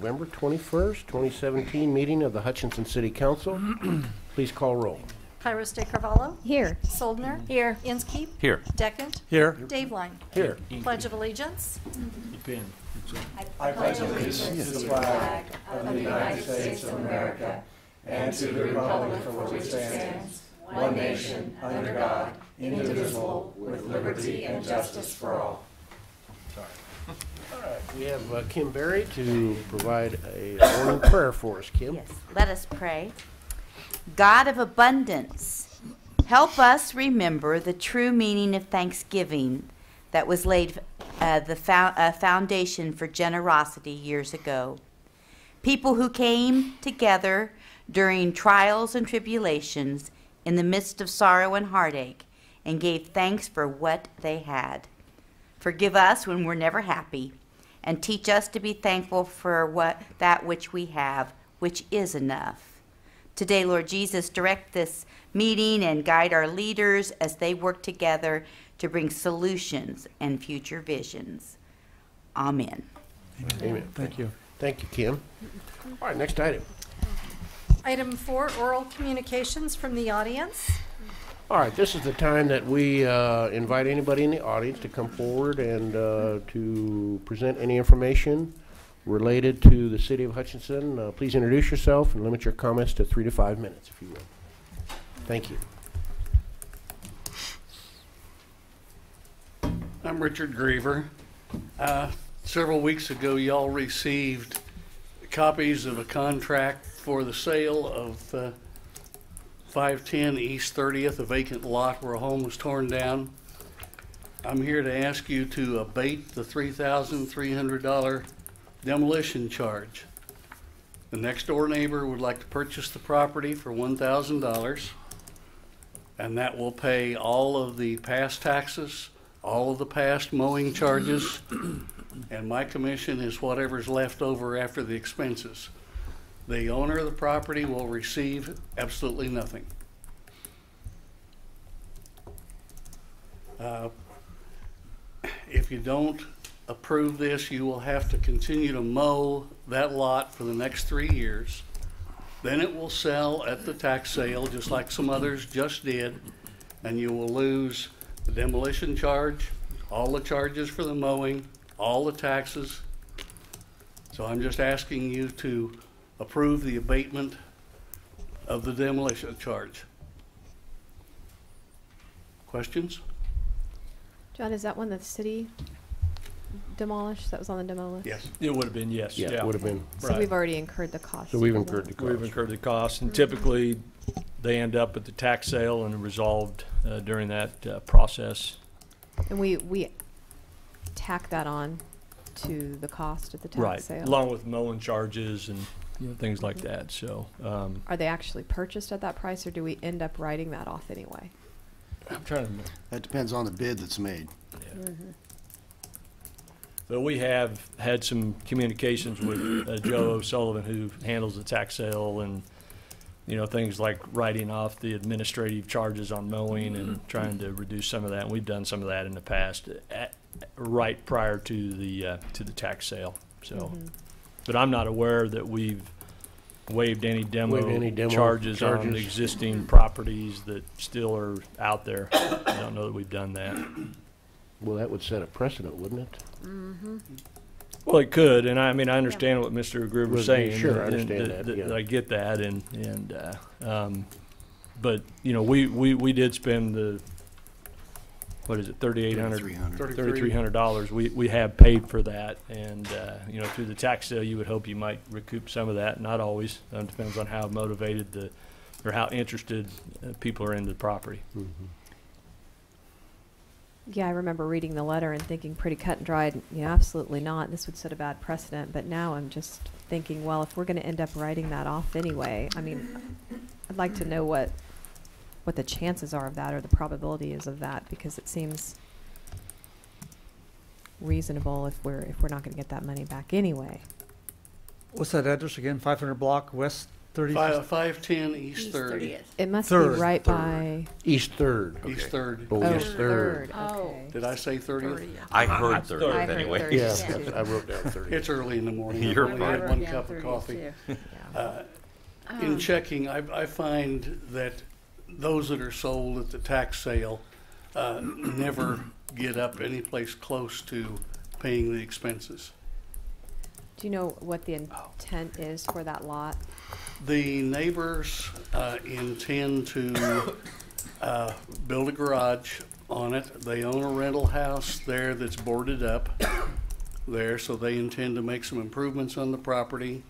November 21st, 2017 meeting of the Hutchinson City Council. Please call roll. Kairos de Carvalho. Here. Soldner. Here. Inskeep. Here. Deckent. Here. Daveline. Here. Pledge of Allegiance. I pledge allegiance to the flag of the United States of America and to the republic for which it stands, one nation, under God, indivisible, with liberty and justice for all. All right, we have Kim Berry to provide a morning prayer for us. Kim? Yes, let us pray. God of abundance, help us remember the true meaning of Thanksgiving that was laid the foundation for generosity years ago. People who came together during trials and tribulations in the midst of sorrow and heartache and gave thanks for what they had. Forgive us when we're never happy, and teach us to be thankful for that which we have, which is enough. Today, Lord Jesus, direct this meeting and guide our leaders as they work together to bring solutions and future visions. Amen. Amen. Thank you. Thank you, Kim. All right, next item. Item 4, oral communications from the audience. All right, this is the time that we invite anybody in the audience to come forward and to present any information related to the City of Hutchinson. Please introduce yourself and limit your comments to 3 to 5 minutes, if you will. Thank you. I'm Richard Griever. Several weeks ago, y'all received copies of a contract for the sale of 510 East 30th, a vacant lot where a home was torn down. I'm here to ask you to abate the $3,300 demolition charge. The next door neighbor would like to purchase the property for $1,000, and that will pay all of the past taxes, all of the past mowing charges, and my commission is whatever's left over after the expenses. The owner of the property will receive absolutely nothing. If you don't approve this, you will have to continue to mow that lot for the next 3 years. Then it will sell at the tax sale, just like some others just did, and you will lose the demolition charge, all the charges for the mowing, all the taxes. So I'm just asking you to approve the abatement of the demolition charge. Questions? John, is that one that the city demolished? That was on the demo list? Yes. It would have been, yes. Yeah, it would have been. So we've already incurred the cost. So we've incurred the cost. We've incurred the cost, and typically they end up at the tax sale and resolved during that process. And we tack that on to the cost of the tax sale? Right, along with mowing charges and things like that. So, are they actually purchased at that price, or do we end up writing that off anyway? I'm trying to. That depends on the bid that's made. Yeah. So we have had some communications with Joe O'Sullivan, who handles the tax sale, and things like writing off the administrative charges on mowing and trying to reduce some of that. And we've done some of that in the past, right prior to the tax sale. So, but I'm not aware that we've waived any demo charges on existing properties that still are out there. I don't know that we've done that. Well, that would set a precedent, wouldn't it? Mm-hmm. Well, it could, and I understand what Mr. Gruber's Well, saying. sure, I understand that, yeah. I get that, but we did spend the $3,300. We have paid for that, and through the tax sale, you would hope you might recoup some of that. Not always. It depends on how motivated or how interested people are in the property. Mm-hmm. Yeah, I remember reading the letter and thinking pretty cut and dried. Absolutely not. This would set a bad precedent. But now I'm just thinking, well, if we're going to end up writing that off anyway, I'd like to know what the chances are of that, or the probability is of that, because it seems reasonable if we're not going to get that money back anyway. What's that address again? 500 block West 510 East 30th. It must Third. be right by. East Third. East 30. Oh, Oh, East Third. Okay. Did I say 30th? I heard 30th I heard anyway. 30th. Yeah, too. I wrote down 30. It's early in the morning. You're I've only had fine. one cup of coffee. Yeah. In checking, I find that those that are sold at the tax sale never get up any place close to paying the expenses. Do you know what the intent is for that lot? The neighbors intend to build a garage on it. They own a rental house there that's boarded up there, so they intend to make some improvements on the property,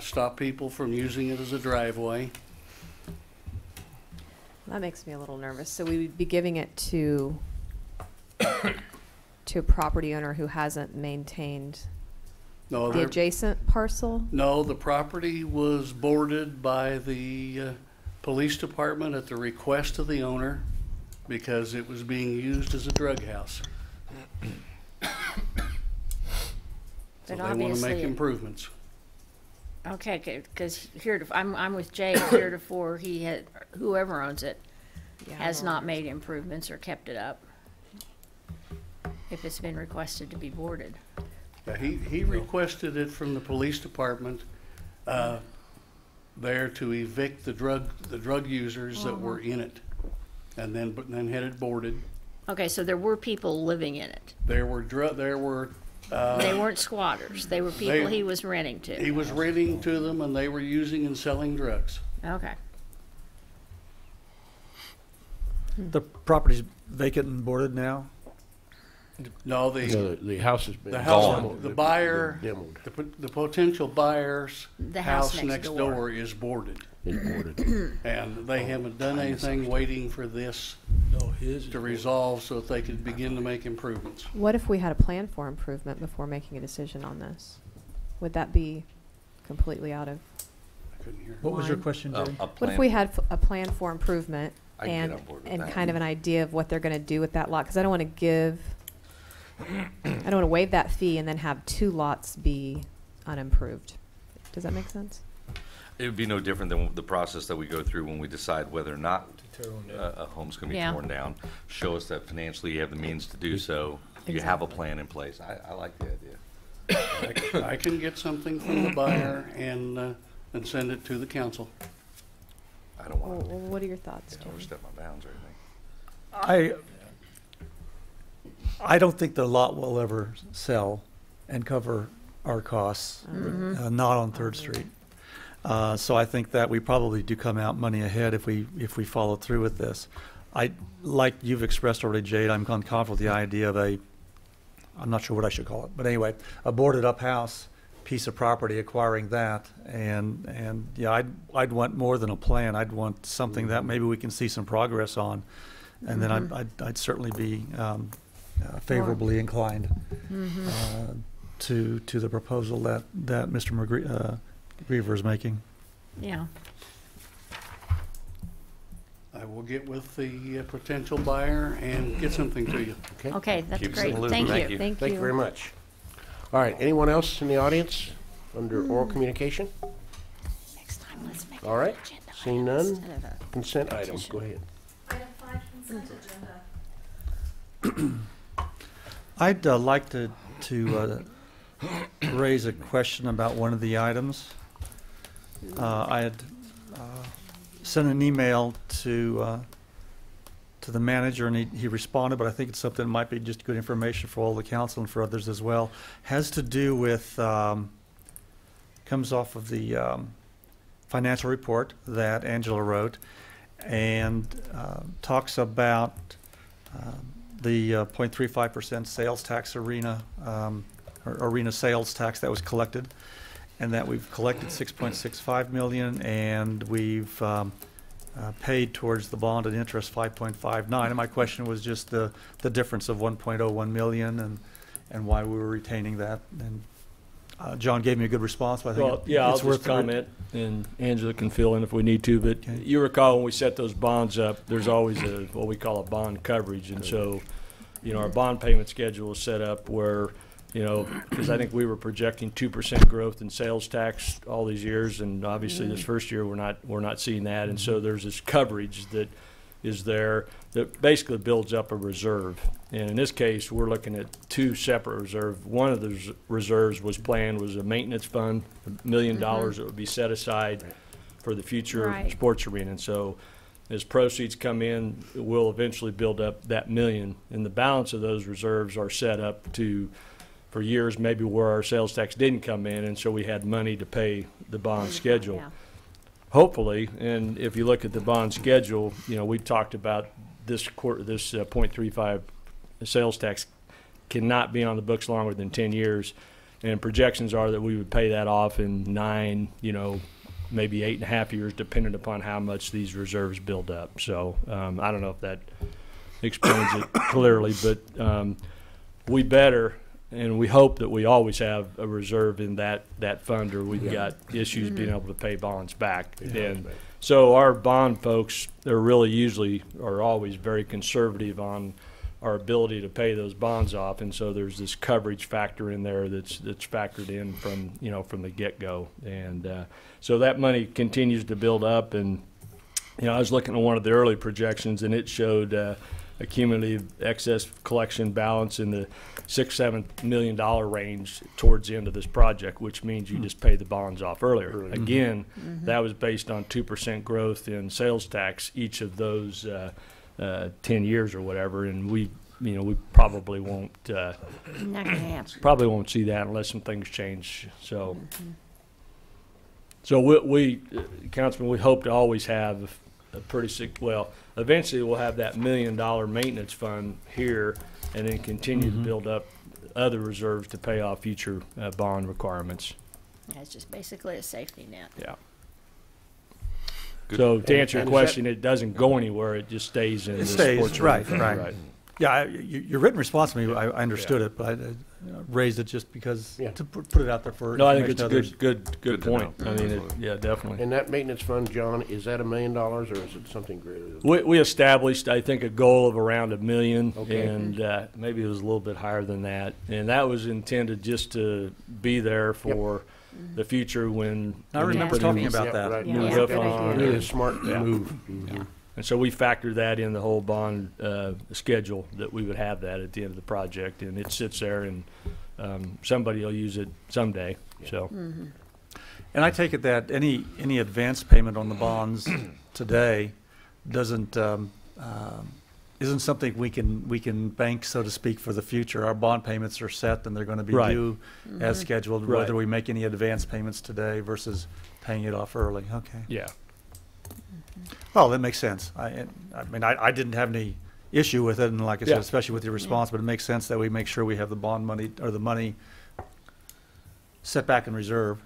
stop people from using it as a driveway. That makes me a little nervous. So we would be giving it to a property owner who hasn't maintained No, the they're- adjacent parcel? No, the property was boarded by the police department at the request of the owner because it was being used as a drug house. So But they want to obviously make it- improvements. Okay, because I'm with Jay. Heretofore, he had whoever owns it Yeah, has well, not made improvements or kept it up. If it's been requested to be boarded. Yeah, he requested it from the police department there to evict the drug users that were in it, and then had it boarded. Okay, so there were people living in it. There were They weren't squatters. They were people he was renting to. he was renting to them, and they were using and selling drugs. Okay. The property's vacant and boarded now? No, The house has been. the house, demoed. the buyer, Demoed. the potential buyer's The house house next next door. door is boarded, It's boarded. and they haven't done anything, waiting for this No, his. to resolve so that they could begin to make improvements. What if we had a plan for improvement before making a decision on this? Would that be completely out of? I couldn't hear. What was your Line. question, Jay? What if we had a plan for improvement I can get and on board with and that. kind of an idea of what they're going to do with that lot? Because I don't want to give, I don't want to waive that fee and then have two lots be unimproved. Does that make sense? It would be no different than the process that we go through when we decide whether or not To tear one down. a home's going to be Yeah. torn down. Show us that financially you have the means to do so. You have a plan in place. I like the idea. I can get something from the buyer and send it to the council. I don't Well, want to what are your thoughts, Jim? overstep my bounds or anything. I don't think the lot will ever sell and cover our costs, not on Third Street. So I think that we probably do come out money ahead if we follow through with this. Like you've expressed already, Jade, I'm uncomfortable with the idea of I'm not sure what I should call it, but anyway, a boarded up house, piece of property, acquiring that, and yeah, I'd want more than a plan. I'd want something that maybe we can see some progress on, and then I'd certainly be favorably inclined to the proposal that Mr. McGreever is making. Yeah. I will get with the potential buyer and get something to you. Okay. Okay, that's Keep us in great. the loop. Thank Thank you. you. Thank Thank you very much. All right, anyone else in the audience under oral communication? Next time, let's make All right, an agenda seeing item none, instead of a- consent items, go ahead. Item 5, consent agenda. I'd like to raise a question about one of the items. I had sent an email to the manager, and he responded, but I think it's something that might be just good information for all the council and for others as well. Has to do with, comes off of the financial report that Angela wrote, and talks about the 0.35% sales tax arena sales tax that was collected, and that we've collected $6.65 million, and we've paid towards the bond and interest 5.59. And my question was just the difference of 1.01 million and why we were retaining that. And John gave me a good response, but I think Well, yeah, I'll it's worth just comment, and Angela can fill in if we need to, but Okay. you recall when we set those bonds up, there's always what we call a bond coverage, and so, our bond payment schedule is set up where you know, because I think we were projecting 2% growth in sales tax all these years, and obviously this first year we're not seeing that, and so there's this coverage that is there that basically builds up a reserve. And in this case, we're looking at two separate reserves. One of the reserves was a maintenance fund, $1 million that would be set aside for the future sports arena. And so as proceeds come in, we'll eventually build up that $1 million, and the balance of those reserves are set up for years maybe where our sales tax didn't come in, and so we had money to pay the bond schedule. Yeah. Hopefully, and if you look at the bond schedule, you know, we talked about this 0.35 sales tax cannot be on the books longer than 10 years, and projections are that we would pay that off in 9, you know, maybe 8.5 years, depending upon how much these reserves build up. So I don't know if that explains it clearly, but we better, and we hope that we always have a reserve in that fund, or we've got issues being able to pay bonds back. And so our bond folks, they're really are always very conservative on our ability to pay those bonds off, and so there's this coverage factor in there that's factored in from the get-go. And so that money continues to build up, and you know, I was looking at one of the early projections, and it showed a cumulative excess collection balance in the $6-7 million range towards the end of this project, which means you just pay the bonds off earlier. Again, that was based on 2% growth in sales tax each of those 10 years or whatever, and we probably won't Not gonna happen. probably won't see that unless some things change. So so we Councilman, we hope to always have a pretty eventually we'll have that $1 million maintenance fund here, and then continue to build up other reserves to pay off future bond requirements. Yeah, it's just basically a safety net. Yeah. So to answer your question, it doesn't go anywhere. It just stays in the sports right, arena fund. right. Yeah, your written response to me, I understood it, but I raised it just because to put it out there for. No, I think it's a others. good point. I mean, yeah, definitely. And that maintenance fund, John, is that $1 million or is it something greater than that? We established, I think, a goal of around $1 million, Okay. and maybe it was a little bit higher than that. And that was intended just to be there for the future when. I remember talking about that. Right. New Yeah, roof good on. idea. Really a smart Yeah. move. Yeah. And so we factored that in the whole bond schedule, that we would have that at the end of the project, and it sits there, and somebody will use it someday. So, And I take it that any advance payment on the bonds today isn't something we can bank, so to speak, for the future. Our bond payments are set, and they're going to be Right. due as scheduled, Right. whether we make any advance payments today versus paying it off early. Okay. yeah. Well, that makes sense. I mean, I didn't have any issue with it, and like I said, Yeah. especially with your response, but it makes sense that we make sure we have the bond money, or the money set back in reserve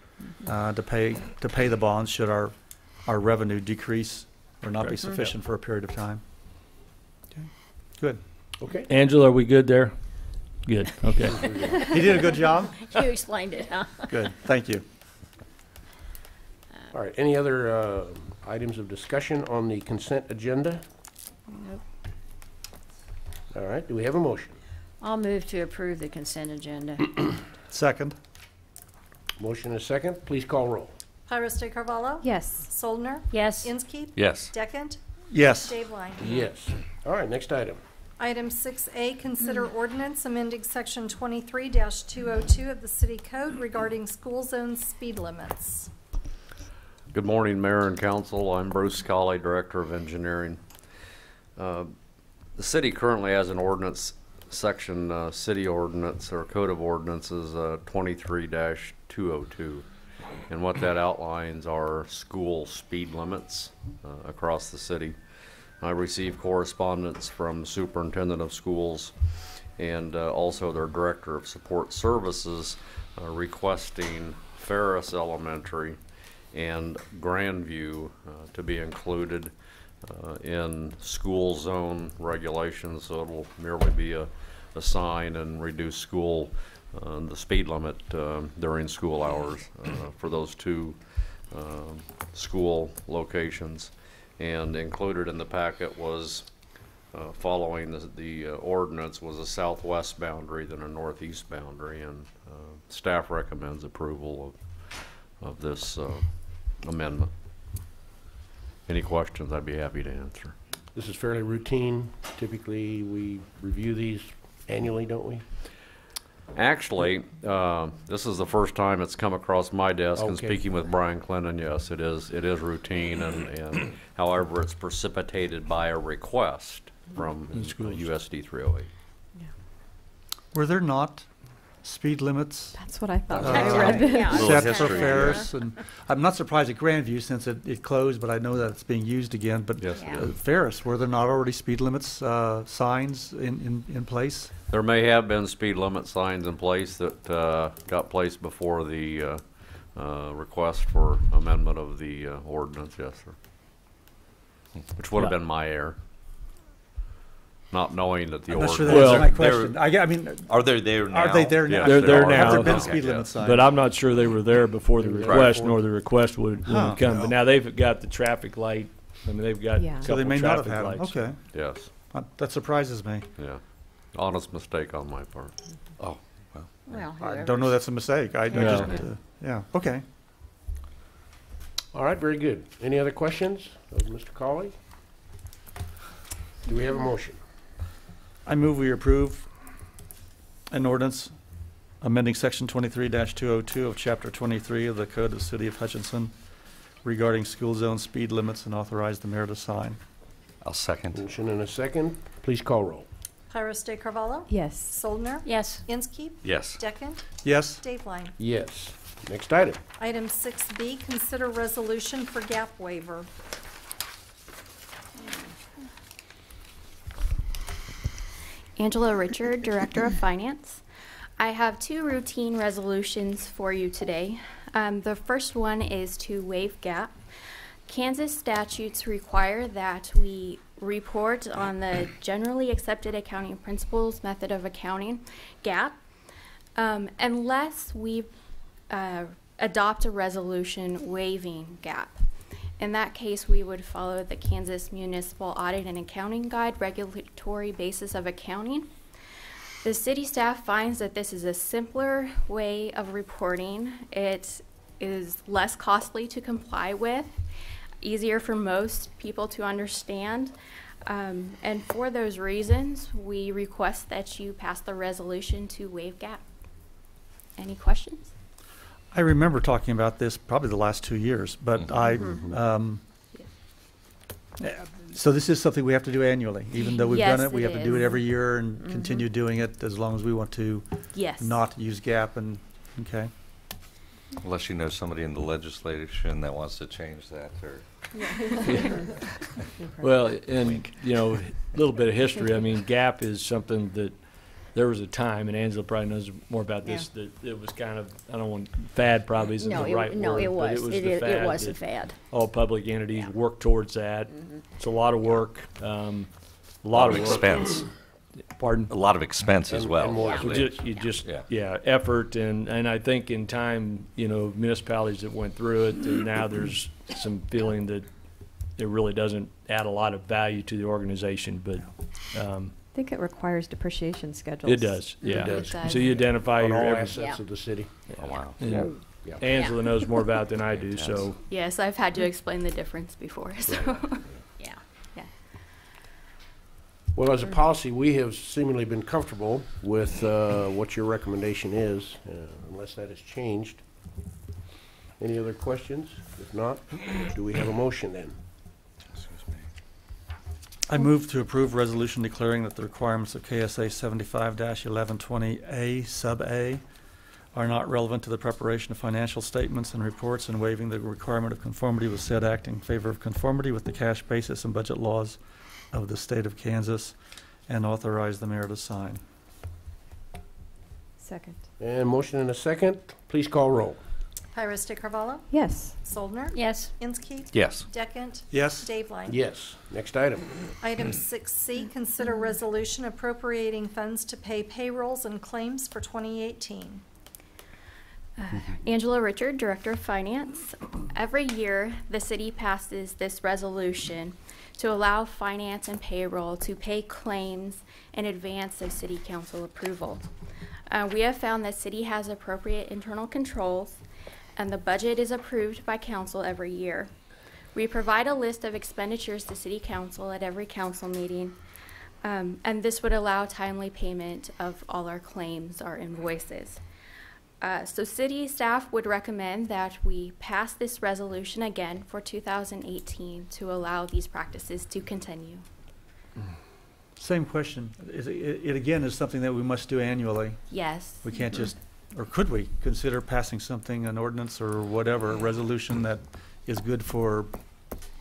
to pay the bonds should our revenue decrease or not be Correct. sufficient for a period of time. Okay. Good. Okay. Angela, are we good there? Good. Okay. He did a good job? You explained it, huh? Good. Thank you. All right. Any other items of discussion on the consent agenda? Nope. All right. Do we have a motion? I'll move to approve the consent agenda. Second. Motion and a second. Please call roll. Pyrus de Carvalho? Yes. Soldner? Yes. Inskeep? Yes. Deckent? Yes. Dave Line. Yes. All right. Next item. Item 6A, consider ordinance amending section 23-202 of the city code regarding school zone speed limits. Good morning, Mayor and Council. I'm Bruce Scully, Director of Engineering. The city currently has an ordinance section, city ordinance or code of ordinances 23-202. And what that outlines are school speed limits across the city. I received correspondence from the superintendent of schools and also their director of support services requesting Ferris Elementary and Grandview to be included in school zone regulations, so it'll merely be a sign and reduce school the speed limit during school hours for those two school locations. And included in the packet was following the ordinance was a southwest boundary than a northeast boundary, and staff recommends approval of this amendment. Any questions, I'd be happy to answer. This is fairly routine. Typically, we review these annually, don't we? Actually, this is the first time it's come across my desk, and Okay. speaking with Brian Clinton, yes, it is routine, and however, it's precipitated by a request from USD 308. Were there not speed limits That's what I thought Uh, when I read this. Yeah. Little set for history Ferris? And I'm not surprised at Grandview since it closed, but I know that it's being used again. But Yes, Yeah. Ferris, were there not already speed limits signs in place? There may have been speed limit signs in place that got placed before the request for amendment of the ordinance, yes, sir. Which would have Yeah. been my error, not knowing that the I'm not sure ordinance. that answers my Well, question. I mean, Are they there now? are they there now? Yes, They're there Have now. there been Okay, speed limit yes. signs? But I'm not sure they were there before the Right. request, nor the request would Huh. come. But now they've got the traffic light. I mean, they've got Yeah. a So they couple may not have traffic had them. lights. Okay, Yes, that surprises me. yeah. Honest mistake on my part. Oh, well. Well, I don't know that's a mistake. I Yeah. just, yeah, okay. All right, very good. Any other questions of Mr. Cawley? Do we have a motion? I move we approve an ordinance amending section 23-202 of chapter 23 of the Code of the City of Hutchinson regarding school zone speed limits and authorize the mayor to sign. I'll second. Motion and a second. Please call roll. Pyrus de Carvalho? Yes. Soldner? Yes. Inskeep? Yes. Deckent? Yes? Dave Line. Yes. Next item. Item 6B, consider resolution for gap waiver. Angela Richard, Director of Finance. I have two routine resolutions for you today. The first one is to waive gap. Kansas statutes require that we report on the generally accepted accounting principles method of accounting, GAAP, unless we adopt a resolution waiving GAAP. In that case, we would follow the Kansas Municipal Audit and Accounting Guide regulatory basis of accounting. The city staff finds that this is a simpler way of reporting. It is less costly to comply with, easier for most people to understand. And for those reasons, we request that you pass the resolution to waive GAAP. Any questions? I remember talking about this probably the last 2 years, but so this is something we have to do annually, even though we've done Yes, it, we it have to do it is. every year and continue doing it as long as we want to Yes. not use GAAP and, okay. Unless you know somebody in the legislation that wants to change that, or. Well, and, you know, a little bit of history. I mean, GAP is something that there was a time, and Angela probably knows more about this, that it was kind of, I don't want, fad probably isn't the right word. No, it but was. It was It the is- fad. it was a that fad. All public entities Yeah. work towards that. It's a lot of work, a lot of work. expense. Pardon? A lot of expense as And- well. and more I So believe. you just, Yeah. yeah, effort, and I think in time, you know, municipalities that went through it, and now there's some feeling that it really doesn't add a lot of value to the organization, but, I think it requires depreciation schedules. it does, yeah. does. It So you identify On your all every, assets Yeah. of the city. Oh, wow. and Yeah. Angela knows more about it than I do, so, Yes, I've had to explain the difference before, so. Yeah. Well, as a policy, we have seemingly been comfortable with what your recommendation is, unless that has changed. Any other questions? If not, do we have a motion then? I move to approve resolution declaring that the requirements of KSA 75-1120A sub A are not relevant to the preparation of financial statements and reports, and waiving the requirement of conformity with said act in favor of conformity with the cash basis and budget laws of the state of Kansas, and authorize the mayor to sign. Second. And motion and a second. Please call roll. Pyrus de Carvalho? Yes. Soldner? Yes. Inskeep? Yes. Deckent? Yes? Dave Line. Yes. Next item. Item 6C, consider resolution appropriating funds to pay payrolls and claims for 2018. Angela Richard, Director of Finance. Every year, the city passes this resolution to allow finance and payroll to pay claims in advance of city council approval. We have found that city has appropriate internal controls, and the budget is approved by council every year. We provide a list of expenditures to city council at every council meeting, and this would allow timely payment of all our claims, our invoices. So city staff would recommend that we pass this resolution again for 2018 to allow these practices to continue. Same question. It again is something that we must do annually. Yes. We can't just, or could we consider passing something, an ordinance or whatever, a resolution that is good for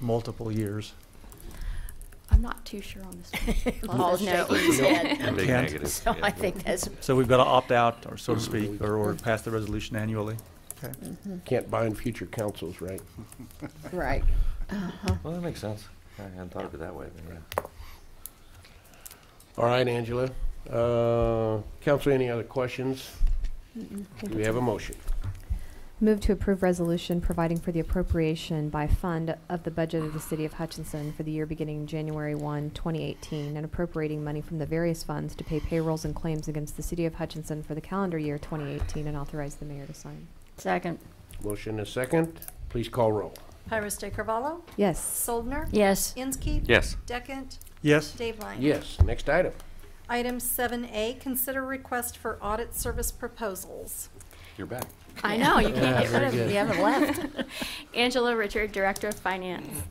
multiple years? I'm not too sure on this one. Paul's shaking his head. Big Can't. negative. So yeah. I think that's, So we've got to opt out, or so to speak, or pass the resolution annually. Okay. Can't bind future councils, right? right. Well, that makes sense. I hadn't thought of it that way, but yeah. All right, Angela. Council, any other questions? Do we have a motion? Move to approve resolution providing for the appropriation by fund of the budget of the City of Hutchinson for the year beginning January 1, 2018, and appropriating money from the various funds to pay payrolls and claims against the City of Hutchinson for the calendar year 2018, and authorize the mayor to sign. Second. Motion is second. Please call roll. Pyrus de Carvalho, Yes. Soldner, Yes. Inskeep, Yes. Deckent, Yes. Dave Line. Yes. Next item. Item 7A, consider request for audit service proposals. You're back. I know, you can't get rid very of good. me. You haven't left. Angela Richard, Director of Finance.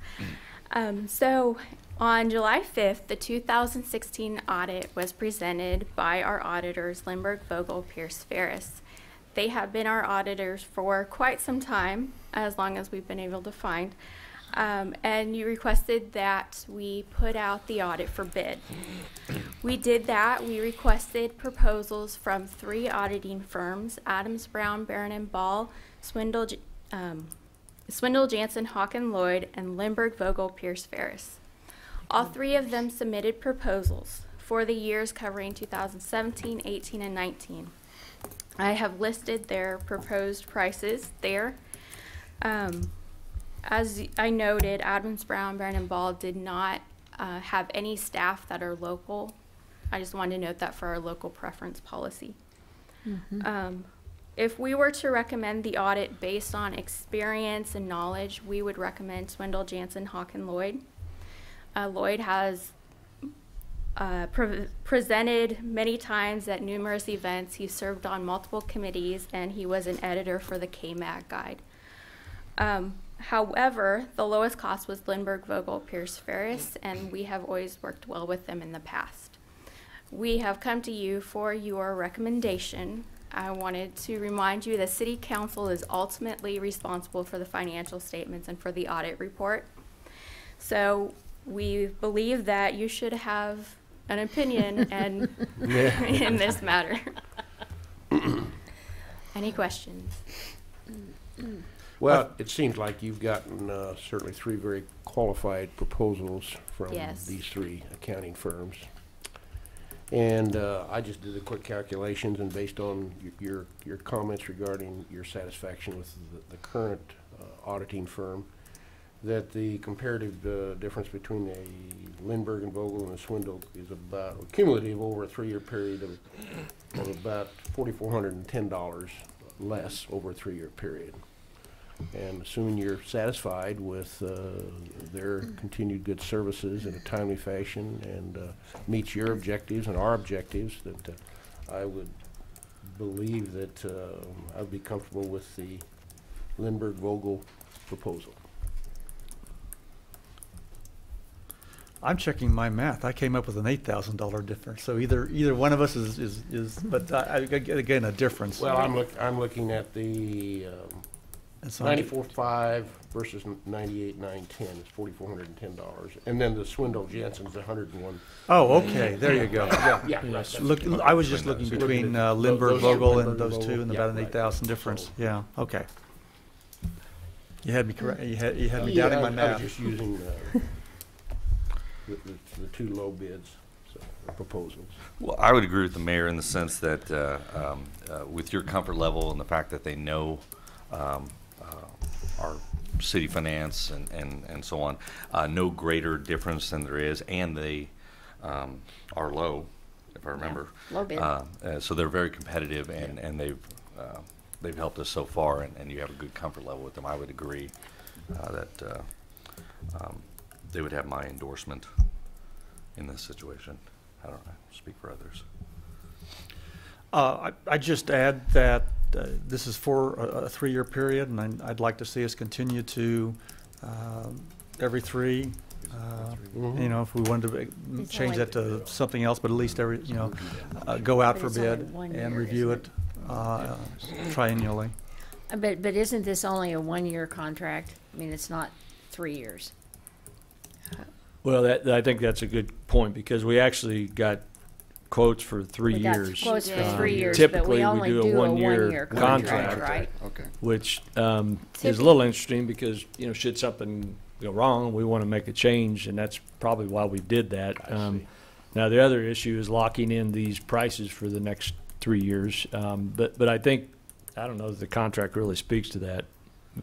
So on July 5th, the 2016 audit was presented by our auditors, Lindbergh, Vogel, Pierce, Ferris. They have been our auditors for quite some time, as long as we've been able to find. And you requested that we put out the audit for bid. We did that. We requested proposals from 3 auditing firms: Adams, Brown, Barron and Ball, Swindle, Jansen, Hawk and Lloyd, and Lindbergh, Vogel, Pierce, Ferris. All 3 of them submitted proposals for the years covering 2017, 18, and 19. I have listed their proposed prices there. As I noted, Adams, Brown, Barron and Ball did not have any staff that are local. I just wanted to note that for our local preference policy. If we were to recommend the audit based on experience and knowledge, we would recommend Swindle, Jansen, Hawk and Lloyd. Lloyd has presented many times at numerous events. He served on multiple committees, and he was an editor for the KMAG guide. However, the lowest cost was Lindbergh, Vogel, Pierce, Ferris, and we have always worked well with them in the past. We have come to you for your recommendation. I wanted to remind you that City Council is ultimately responsible for the financial statements and for the audit report. So we believe that you should have an opinion and in this matter. Any questions? Well, it seems like you've gotten certainly 3 very qualified proposals from Yes. these 3 accounting firms. And I just did the quick calculations, and based on your comments regarding your satisfaction with the current auditing firm, that the comparative difference between a Lindbergh and Vogel and a Swindle is about cumulative over a 3-year period of about $4,410 less over a 3-year period. And assuming you're satisfied with their continued good services in a timely fashion and meets your objectives and our objectives, that I would believe that I'd be comfortable with the Lindbergh-Vogel proposal. I'm checking my math. I came up with an $8,000 difference. So either one of us is but again, a difference. Well, I'm looking at the It's on- 94.5 versus 98,910. It's $4,410, and then the Swindle Jansen's 101. Oh, okay. There you go. Yeah. Yeah, right, that's- Look, I was just looking between Lindbergh, those- Vogel, and Lindbergh, those Vogel. 2, and Yeah, about an right. 8,000 difference. So- Yeah. Okay. You had me correct. You had me Yeah, doubting my I math. was just using the 2 low bids, so, or proposals. Well, I would agree with the mayor in the sense that with your comfort level and the fact that they know our city finance and so on. No greater difference than there is, and they are low, if I remember. Yeah, low bid. So they're very competitive, and they've helped us so far, and you have a good comfort level with them. I would agree that they would have my endorsement in this situation. I don't know, speak for others. I just add that this is for a 3-year period, and I'd like to see us continue to every 3. You know, if we wanted to change that to something else, but at least every, you know, go out for bid and review it triennially. But isn't this only a 1-year contract? I mean, it's not 3 years. Well, I think that's a good point, because we actually got quotes for 3 We got years. quotes for 3 years, but Typically, we only do a 1-year contract, right? Okay. which is a little interesting because, you know, should something go wrong, we want to make a change, and that's probably why we did that. Now, the other issue is locking in these prices for the next 3 years. But I think, I don't know if the contract really speaks to that,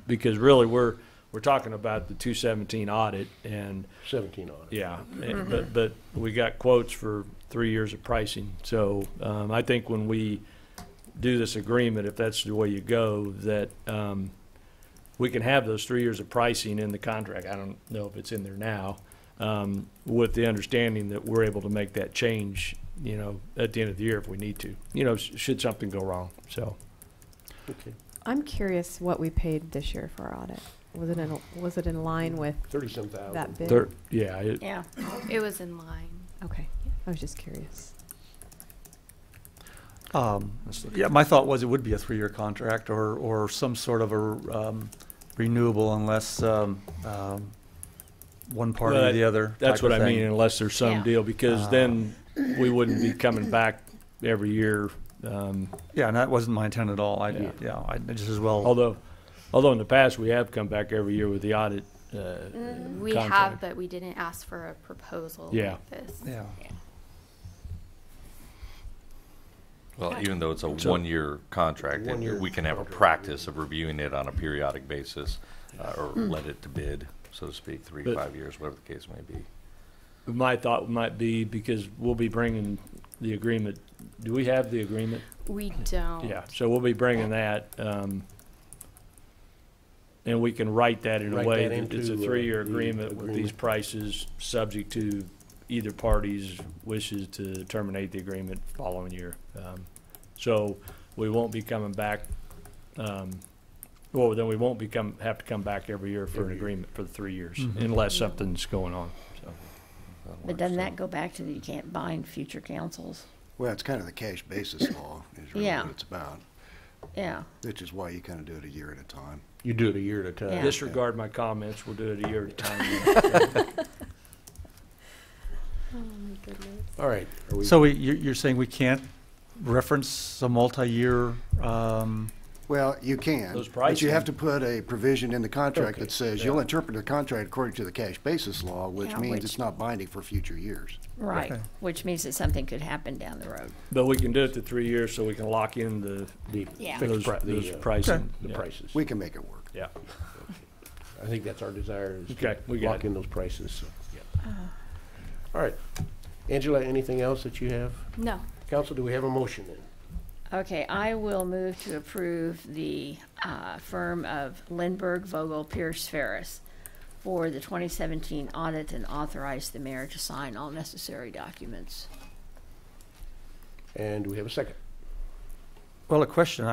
because really we're talking about the 217 audit and 17 audit. yeah, but we got quotes for 3 years of pricing. So I think when we do this agreement, if that's the way you go, that we can have those 3 years of pricing in the contract. I don't know if it's in there now, with the understanding that we're able to make that change, you know, at the end of the year if we need to, you know, should something go wrong. So. Okay. I'm curious what we paid this year for our audit. Was it in line with 30-some thousand. that bid? Yeah. Yeah. It was in line. Okay, I was just curious. Yeah, my thought was it would be a 3-year contract or some sort of a renewable, unless one party or the other. That's what I mean, thing. unless there's some Yeah. deal, because then we wouldn't be coming back every year. Yeah, and that wasn't my intent at all. I just as well. Although in the past we have come back every year with the audit. We contract. have, but we didn't ask for a proposal Yeah. like this. Yeah. Well, even though it's a So- 1-year contract, we can have a practice of reviewing it on a periodic basis, or let it to bid, so to speak, 3 to But- 5 years, whatever the case may be. My thought might be, because we'll be bringing the agreement. Do we have the agreement? We don't. Yeah, so we'll be bringing that, and we can write that in a Write way that that it's a into, 3-year the agreement with these agreement. prices, subject to either party's wishes to terminate the agreement following year. So we won't be coming back, well, then we won't have to come back every year for an agreement for the 3 years, unless something's going on, so. But doesn't that go back to that you can't bind future councils? Well, it's kind of the cash basis law is really Yeah. what it's about, Yeah. which is why you kind of do it a year at a time. You do it a year at a time. Yeah. Disregard my comments, we'll do it a year at a time. Oh, my goodness. All right. Are we- So you're saying we can't reference a multi-year? Well, you can, Those but you have pricing- to put a provision in the contract Okay. that says you'll interpret the contract according to the cash basis law, which Yeah, means which- it's not binding for future years. Right, Okay. which means that something could happen down the road. But we can do it to 3 years so we can lock in the, Yeah. fixed those the, pricing. the Yeah. prices. We can make it work. Yeah. I think that's our desire, is Okay, we to got lock it. in those prices. So, yeah. All right. Angela, anything else that you have? No. Council, do we have a motion then? Okay, I will move to approve the firm of Lindbergh, Vogel, Pierce, Ferris for the 2017 audit and authorize the mayor to sign all necessary documents. And do we have a second? Well, a question,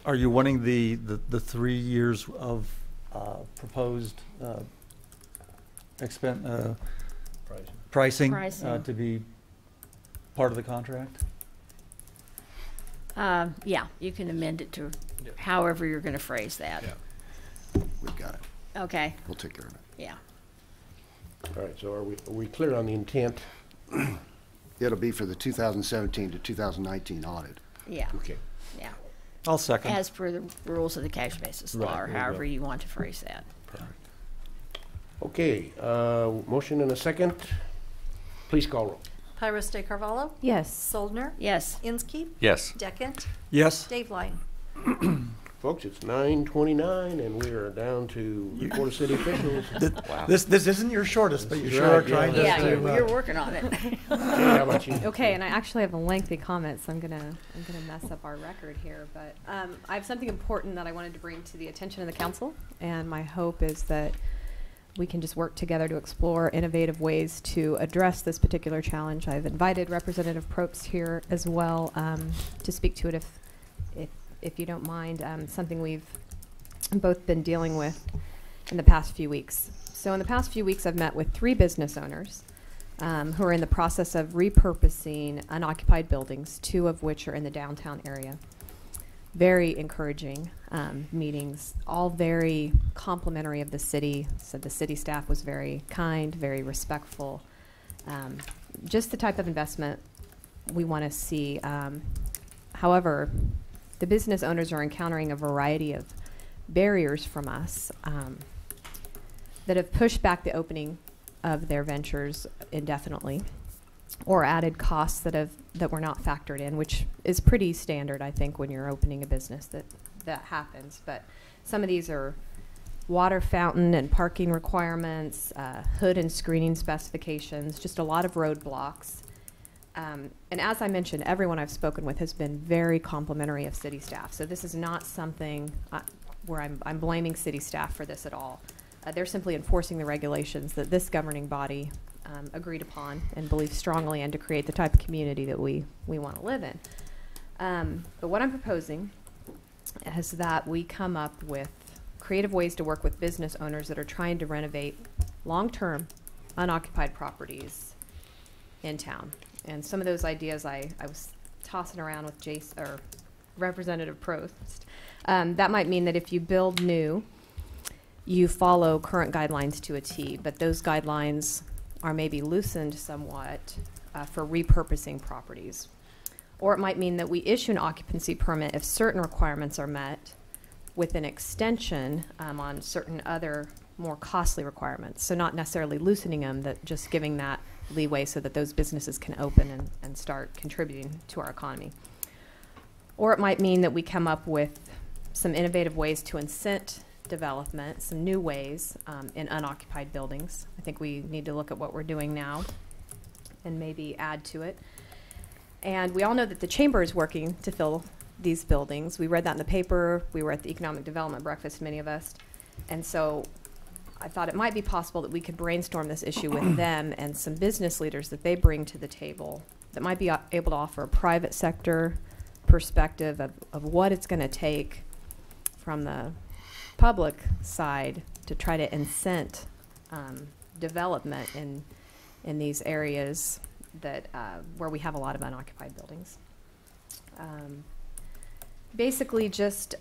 are you wanting the 3 years of proposed pricing Pricing. to be part of the contract? Yeah, you can amend it to however you're going to phrase that. Yeah. We've got it. Okay, We'll take care of it. yeah. All right, so are we clear on the intent? It'll be for the 2017 to 2019 audit. Yeah, Okay. yeah. I'll second. As per the rules of the cash basis law, Right, or there you however go. you want to phrase that. Okay, motion and a second. Please call roll. Pyros de Carvalho? Yes. Soldner? Yes, Inskeep? Yes. Deckent? Yes? Dave Line? Folks, it's 9:29, and we are down to report of city officials. Wow. This isn't your shortest, but you That's sure right, are trying yeah, Yeah, to. you're working on it. Jay, how about you? Okay, and I actually have a lengthy comment, so I'm gonna mess up our record here. But I have something important that I wanted to bring to the attention of the council, and my hope is that we can just work together to explore innovative ways to address this particular challenge. I've invited Representative Probst here as well to speak to it if you don't mind. Something we've both been dealing with in the past few weeks. So in the past few weeks, I've met with 3 business owners who are in the process of repurposing unoccupied buildings, 2 of which are in the downtown area. Very encouraging meetings, all very complimentary of the city. So the city staff was very kind, very respectful. Just the type of investment we want to see. However, the business owners are encountering a variety of barriers from us that have pushed back the opening of their ventures indefinitely, or added costs that were not factored in, which is pretty standard, I think, when you're opening a business that happens. But some of these are water fountain and parking requirements, hood and screening specifications, just a lot of roadblocks. And as I mentioned, everyone I've spoken with has been very complimentary of city staff. So this is not something where I'm blaming city staff for this at all. They're simply enforcing the regulations that this governing body agreed upon and believes strongly in to create the type of community that we want to live in. But what I'm proposing is that we come up with creative ways to work with business owners that are trying to renovate long-term unoccupied properties in town. And some of those ideas I was tossing around with Representative Probst. That might mean that if you build new, you follow current guidelines to a T, but those guidelines are maybe loosened somewhat for repurposing properties. Or it might mean that we issue an occupancy permit if certain requirements are met, with an extension on certain other more costly requirements. So not necessarily loosening them, that just giving that leeway so that those businesses can open and start contributing to our economy. Or it might mean that we come up with some innovative ways to incent development, some new ways in unoccupied buildings. I think we need to look at what we're doing now and maybe add to it. And we all know that the chamber is working to fill these buildings. We read that in the paper. We were at the economic development breakfast, many of us. And so I thought it might be possible that we could brainstorm this issue with them and some business leaders that they bring to the table that might be able to offer a private sector perspective of what it's going to take from the public side to try to incent development in these areas that where we have a lot of unoccupied buildings. Basically, just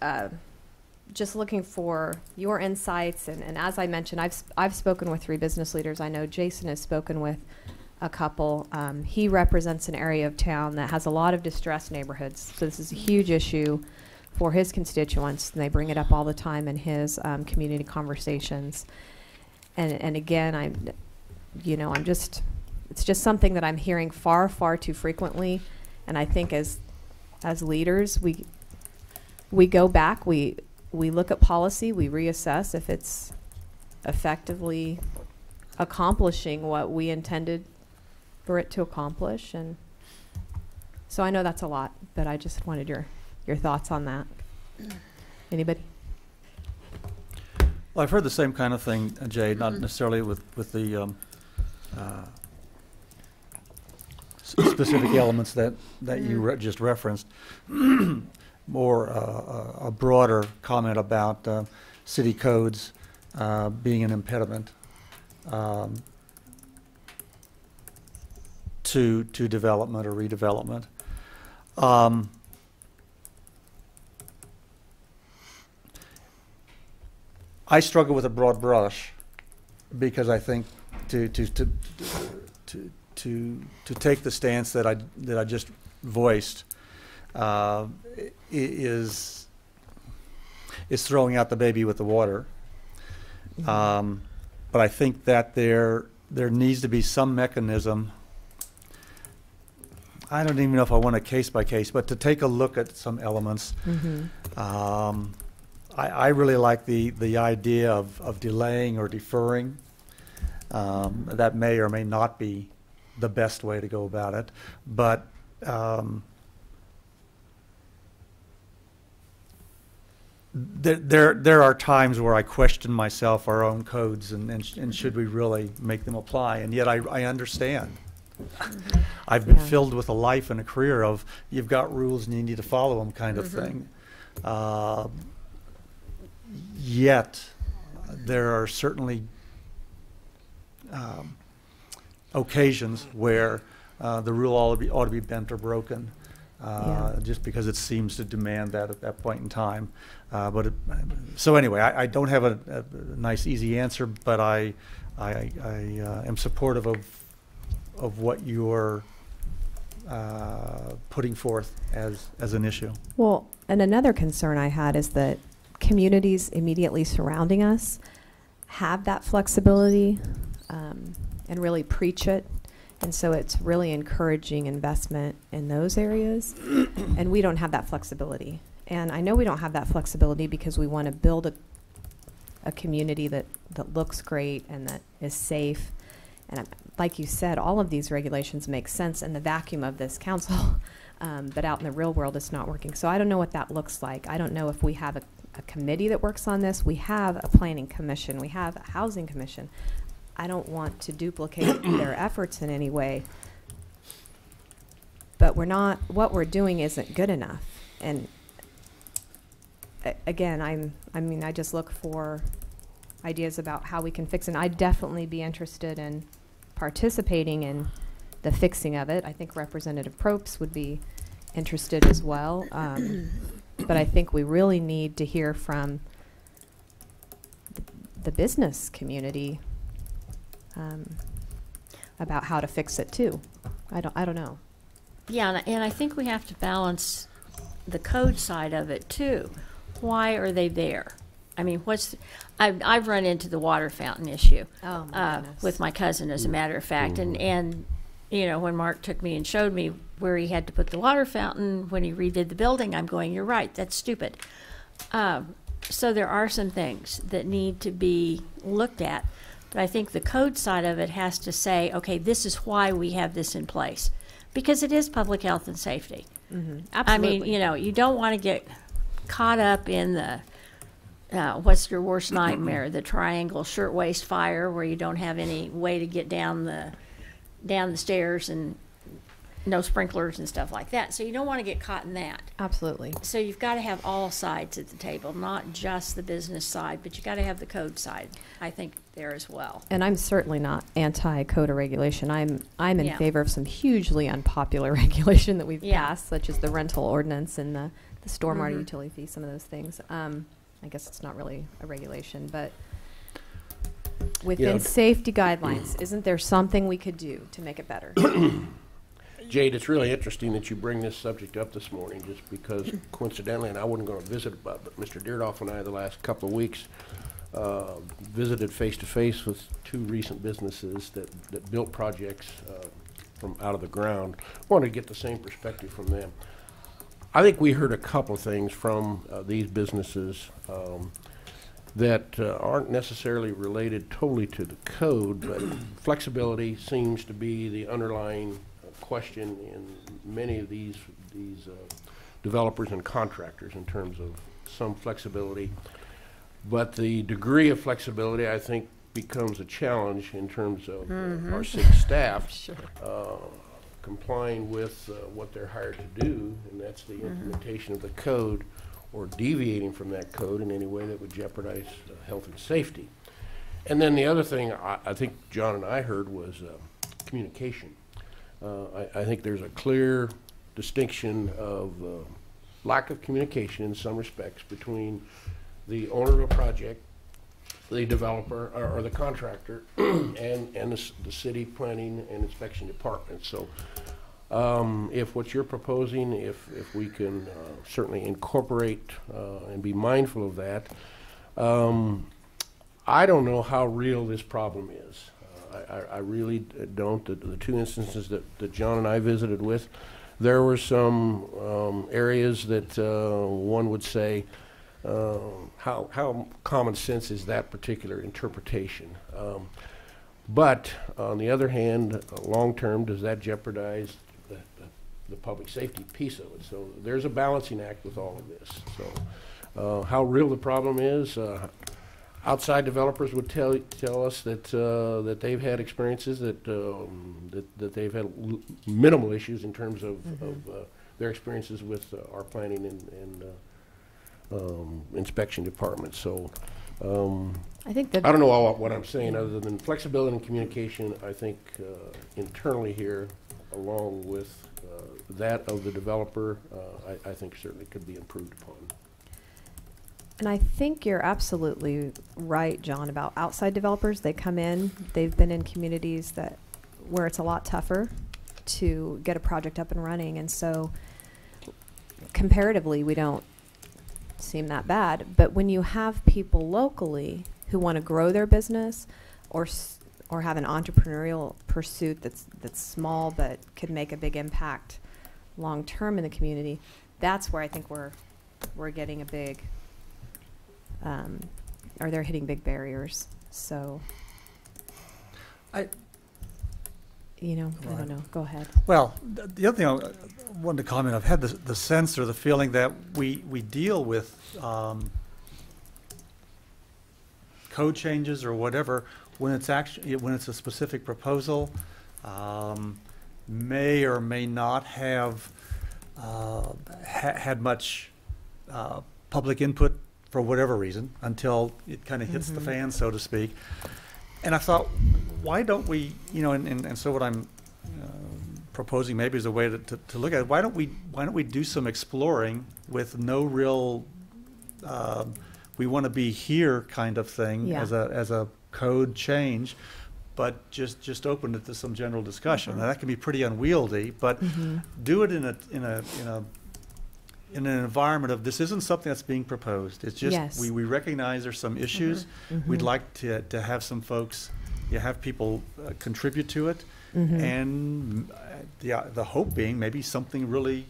looking for your insights, and as I mentioned, I've spoken with 3 business leaders. I know Jason has spoken with a couple. He represents an area of town that has a lot of distressed neighborhoods, so this is a huge issue for his constituents, and they bring it up all the time in his community conversations. And again, it's just something that I'm hearing far, far too frequently. And I think as leaders, we go back, we look at policy, we reassess if it's effectively accomplishing what we intended for it to accomplish. And so I know that's a lot, but I just wanted your thoughts on that. Anybody? Well, I've heard the same kind of thing, Jay, not necessarily with the specific elements that you just referenced. More a broader comment about city codes being an impediment to development or redevelopment. I struggle with a broad brush because I think to take the stance that I just voiced is throwing out the baby with the water. But I think that there needs to be some mechanism. I don't even know if I want a case by case, but to take a look at some elements I really like the idea of delaying or deferring. That may or may not be the best way to go about it, but there are times where I question myself, our own codes, and should we really make them apply? And yet I understand. I've been filled with a life and a career of you've got rules and you need to follow them kind of thing. Yet there are certainly occasions where the rule ought to be bent or broken, just because it seems to demand that at that point in time. So anyway, I don't have a nice, easy answer, but I am supportive of what you're putting forth as an issue. Well, and another concern I had is that communities immediately surrounding us have that flexibility and really preach it. And so it's really encouraging investment in those areas. And we don't have that flexibility. And I know we don't have that flexibility because we want to build a community that looks great and that is safe. And like you said, all of these regulations make sense in the vacuum of this council, but out in the real world, it's not working. So I don't know what that looks like. I don't know if we have a committee that works on this. We have a planning commission. We have a housing commission. I don't want to duplicate their efforts in any way, but what we're doing isn't good enough. And again, I just look for ideas about how we can fix it. And I'd definitely be interested in participating in the fixing of it. I think Representative Probst would be interested as well. But I think we really need to hear from the business community about how to fix it too. I don't know. Yeah, and I think we have to balance the code side of it too. Why are they there? I mean, I've run into the water fountain issue with my cousin, as a matter of fact, and you know, when Mark took me and showed me where he had to put the water fountain when he redid the building, I'm going, you're right, that's stupid. So there are some things that need to be looked at, but I think the code side of it has to say, okay, this is why we have this in place, because it is public health and safety. Absolutely. I mean, you know, you don't want to get caught up in the what's your worst nightmare, the triangle shirtwaist fire where you don't have any way to get down the stairs and no sprinklers and stuff like that. So you don't want to get caught in that. Absolutely. So you've got to have all sides at the table, not just the business side, but you got to have the code side, I think, there as well. And I'm certainly not anti-code or regulation. I'm in Yeah. favor of some hugely unpopular regulation that we've Yeah. passed, such as the rental ordinance and the stormwater utility fee, some of those things. I guess it's not really a regulation, but within safety guidelines, isn't there something we could do to make it better? Jade, it's really interesting that you bring this subject up this morning, just because coincidentally, and I wasn't going to visit, but Mr. Deerdoff and I the last couple of weeks visited face-to-face with two recent businesses that built projects from out of the ground. Wanted to get the same perspective from them. I think we heard a couple of things from these businesses that aren't necessarily related totally to the code, but flexibility seems to be the underlying question in many of these developers and contractors in terms of some flexibility. But the degree of flexibility, I think, becomes a challenge in terms of our city staff complying with what they're hired to do, and that's the implementation of the code or deviating from that code in any way that would jeopardize health and safety. And then the other thing I think John and I heard was communication. I think there's a clear distinction of lack of communication in some respects between the owner of a project, the developer, or the contractor, and the city planning and inspection department. So if what you're proposing, if we can certainly incorporate and be mindful of that, I don't know how real this problem is. I really don't. The two instances that John and I visited with, there were some areas that one would say how common sense is that particular interpretation? But on the other hand, long term, does that jeopardize the public safety piece of it? So there's a balancing act with all of this. So how real the problem is, outside developers would tell us that that they've had experiences that they've had minimal issues in terms of, their experiences with our planning and inspection department. So I think that I don't know what I'm saying other than flexibility and communication. I think internally here, along with that of the developer, I think certainly could be improved upon. And I think you're absolutely right, John, about outside developers. They come in, they've been in communities where it's a lot tougher to get a project up and running, and so comparatively we don't seem that bad. But when you have people locally who want to grow their business or have an entrepreneurial pursuit that's small but could make a big impact long term in the community, that's where I think we're getting a big or they're hitting big barriers. So I don't know. Go ahead. Well, the other thing I wanted to comment, I've had the sense or the feeling that we deal with code changes or whatever when it's a specific proposal, may or may not have had much public input for whatever reason until it kind of hits the fan, so to speak. And I thought, why don't we, and so what I'm proposing maybe is a way to look at it. Why don't we do some exploring with no real we want to be here kind of thing as a code change, but just open it to some general discussion. Now that can be pretty unwieldy, but do it in an environment of this isn't something that's being proposed. It's just we recognize there's some issues. We'd like to have some folks, have people contribute to it, and the hope being maybe something really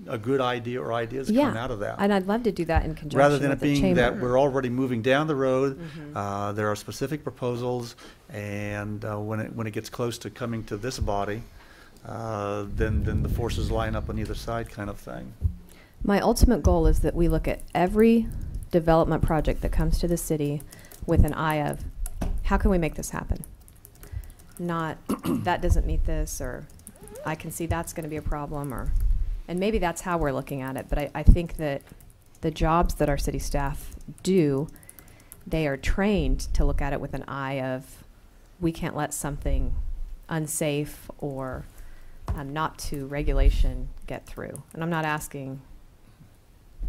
a good idea or ideas come out of that. And I'd love to do that in conjunction rather than with it the being chamber. that we're already moving down the road. There are specific proposals, and when it gets close to coming to this body, then the forces line up on either side kind of thing. My ultimate goal is that we look at every development project that comes to the city with an eye of, how can we make this happen? Not, that doesn't meet this, or I can see that's going to be a problem, and maybe that's how we're looking at it. But I think that the jobs that our city staff do, they are trained to look at it with an eye of, we can't let something unsafe or not to regulation get through. And I'm not asking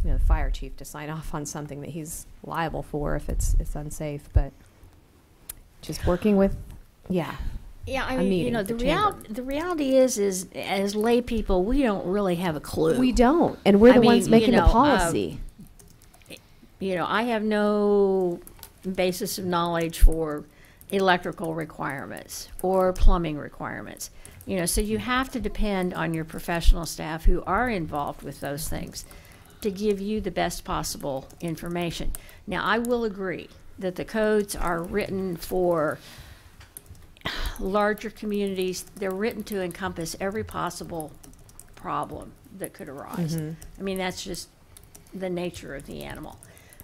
the fire chief to sign off on something that he's liable for if it's unsafe, but just working with, I mean, the reality is as lay people, we don't really have a clue. We don't, and we're the ones making the policy. I have no basis of knowledge for electrical requirements or plumbing requirements. So you have to depend on your professional staff who are involved with those things to give you the best possible information. Now, I will agree that the codes are written for larger communities. They're written to encompass every possible problem that could arise. I mean, that's just the nature of the animal.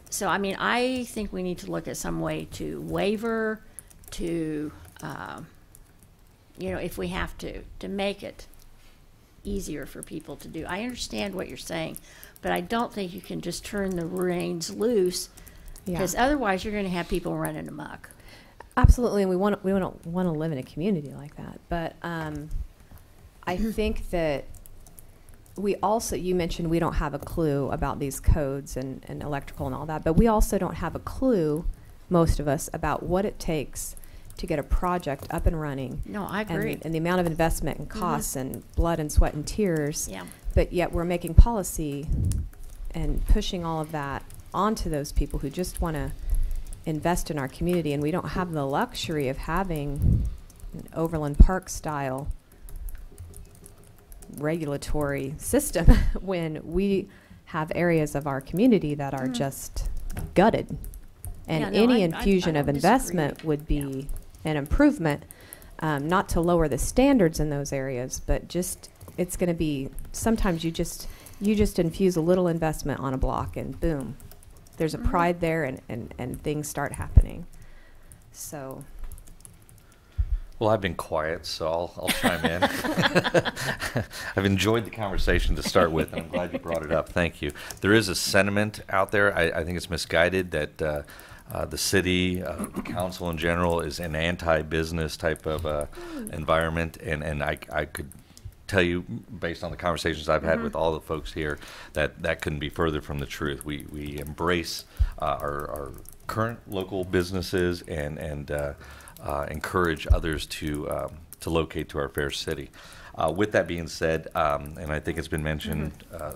So, I mean, I think we need to look at some way to waiver, to if we have to make it easier for people to do. I understand what you're saying, but I don't think you can just turn the reins loose, because otherwise you're going to have people running amok. Absolutely, and we want to live in a community like that. But I think that we also, you mentioned we don't have a clue about these codes and electrical and all that, but we also don't have a clue, most of us, about what it takes to get a project up and running. No, I agree. And the amount of investment and costs and blood and sweat and tears. Yeah. But yet we're making policy and pushing all of that onto those people who just want to invest in our community, and we don't have the luxury of having an Overland Park style regulatory system when we have areas of our community that are just gutted. And Yeah, no, any I infusion of don't disagree. investment would be an improvement, not to lower the standards in those areas, but just, it's going to be, sometimes you just infuse a little investment on a block and boom, there's a pride there and things start happening. So. Well, I've been quiet, so I'll chime in. I've enjoyed the conversation to start with, and I'm glad you brought it up. Thank you. There is a sentiment out there, I think it's misguided, that the city, council in general, is an anti-business type of environment, and I could tell you, based on the conversations I've had with all the folks here, that couldn't be further from the truth. We embrace our current local businesses and encourage others to locate to our fair city. With that being said, and I think it's been mentioned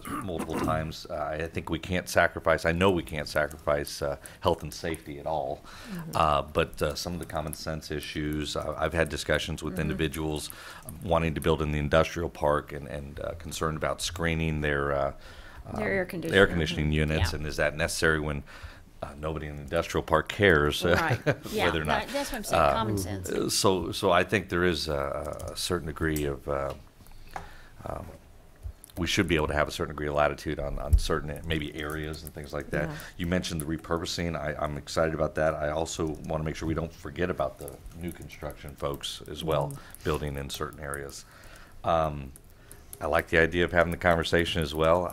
multiple times, I think we can't sacrifice, I know we can't sacrifice health and safety at all, but some of the common sense issues, I've had discussions with individuals wanting to build in the industrial park and concerned about screening their air conditioning units, and is that necessary when nobody in the industrial park cares Right. Yeah, whether or not. that's what I'm saying, common sense. So I think there is a certain degree of, we should be able to have a certain degree of latitude on certain maybe areas and things like that. Yeah. You mentioned the repurposing. I'm excited about that. I also want to make sure we don't forget about the new construction folks as well, building in certain areas. I like the idea of having the conversation as well.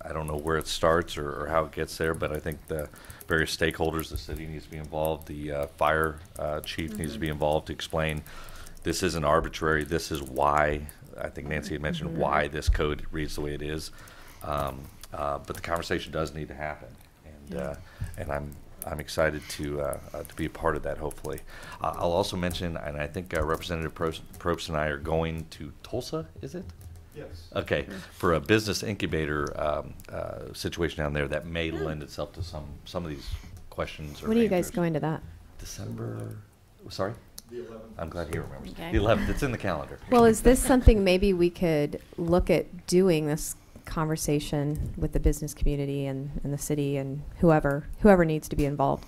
I don't know where it starts or how it gets there, but I think the various stakeholders, the city needs to be involved, the fire chief needs to be involved to explain this isn't arbitrary, this is why. I think Nancy had mentioned why this code reads the way it is. But the conversation does need to happen, and I'm excited to be a part of that, hopefully. I'll also mention, and I think Representative Probst and I are going to Tulsa, is it? Yes. Okay, for a business incubator situation down there that may lend itself to some of these questions. Or When are you guys answers. going to that? December. Sorry. The 11th. I'm glad he remembers. Okay. The 11th. It's in the calendar. Well, is this something maybe we could look at doing, this conversation with the business community and the city and whoever needs to be involved,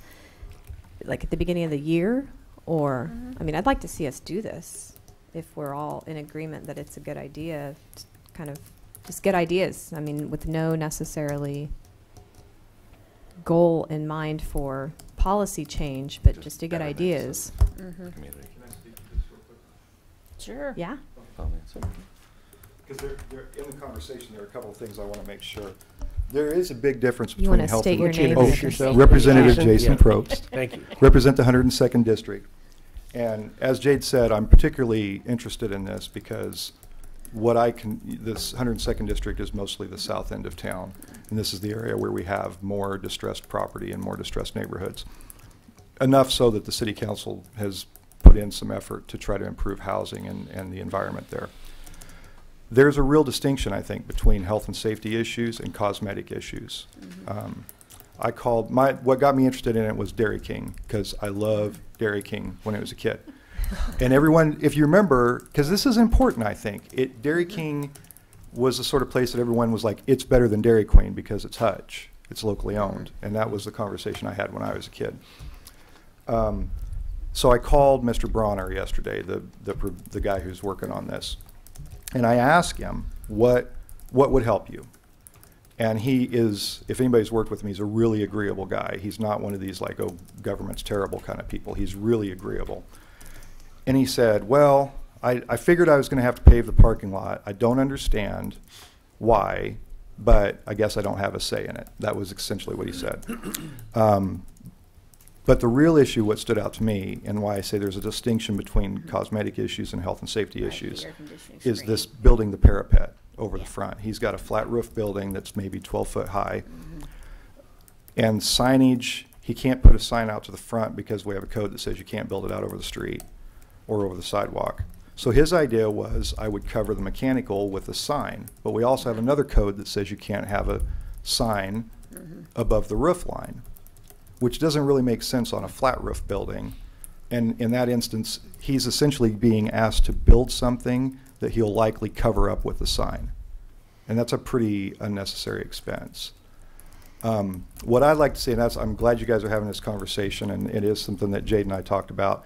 like at the beginning of the year? Or, I mean, I'd like to see us do this if we're all in agreement that it's a good idea, to kind of just get ideas. I mean, with no necessarily goal in mind for policy change, but just to get better ideas. Community. Can I speak to this real quick? Sure. Yeah. Because in the conversation, there are a couple of things I want to make sure. There is a big difference You between want to health state and... your name? Oh, and yourself. address? Representative Jason? Jason Yeah. Probst. Thank you. Represent the 102nd District. And as Jade said, I'm particularly interested in this because this 102nd District is mostly the south end of town. And this is the area where we have more distressed property and more distressed neighborhoods. Enough so that the City Council has put in some effort to try to improve housing and the environment there. There's a real distinction, I think, between health and safety issues and cosmetic issues. What got me interested in it was Dairy King, because I loved Dairy King when I was a kid. And everyone, if you remember, because this is important, I think, Dairy King was the sort of place that everyone was like, it's better than Dairy Queen because it's Hutch, it's locally owned. And that was the conversation I had when I was a kid. So I called Mr. Bronner yesterday, the guy who's working on this. And I asked him, what would help you? And he is, if anybody's worked with him, he's a really agreeable guy. He's not one of these like, oh, government's terrible kind of people. He's really agreeable. And he said, well, I figured I was going to have to pave the parking lot. I don't understand why, but I guess I don't have a say in it. That was essentially what he said. But the real issue, what stood out to me, and why I say there's a distinction between cosmetic issues and health and safety issues, is this building the parapet over the front. He's got a flat roof building that's maybe 12 foot high. And signage, he can't put a sign out to the front because we have a code that says you can't build it out over the street or over the sidewalk. So his idea was I would cover the mechanical with a sign, but we also have another code that says you can't have a sign above the roof line, which doesn't really make sense on a flat roof building. And in that instance, he's essentially being asked to build something that he'll likely cover up with a sign. And that's a pretty unnecessary expense. What I'd like to say, and I'm glad you guys are having this conversation, and it is something that Jade and I talked about.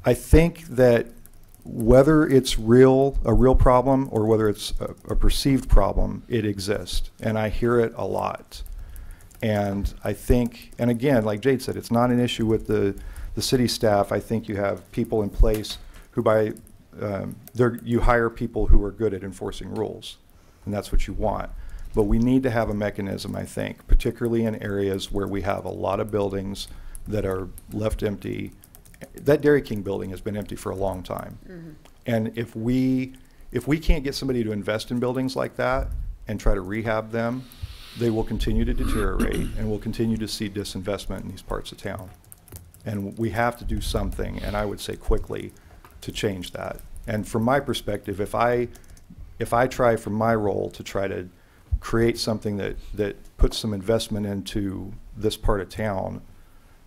I think that whether it's a real problem or whether it's a perceived problem, it exists. And I hear it a lot. And I think, and again, like Jade said, it's not an issue with the city staff. I think you have people in place who you hire people who are good at enforcing rules, and that's what you want. But we need to have a mechanism, I think, particularly in areas where we have a lot of buildings that are left empty. That Dairy King building has been empty for a long time. Mm-hmm. And if we can't get somebody to invest in buildings like that and try to rehab them, they will continue to deteriorate and we'll continue to see disinvestment in these parts of town. And we have to do something, and I would say quickly, to change that. And from my perspective, if I try from my role to try to create something that puts some investment into this part of town,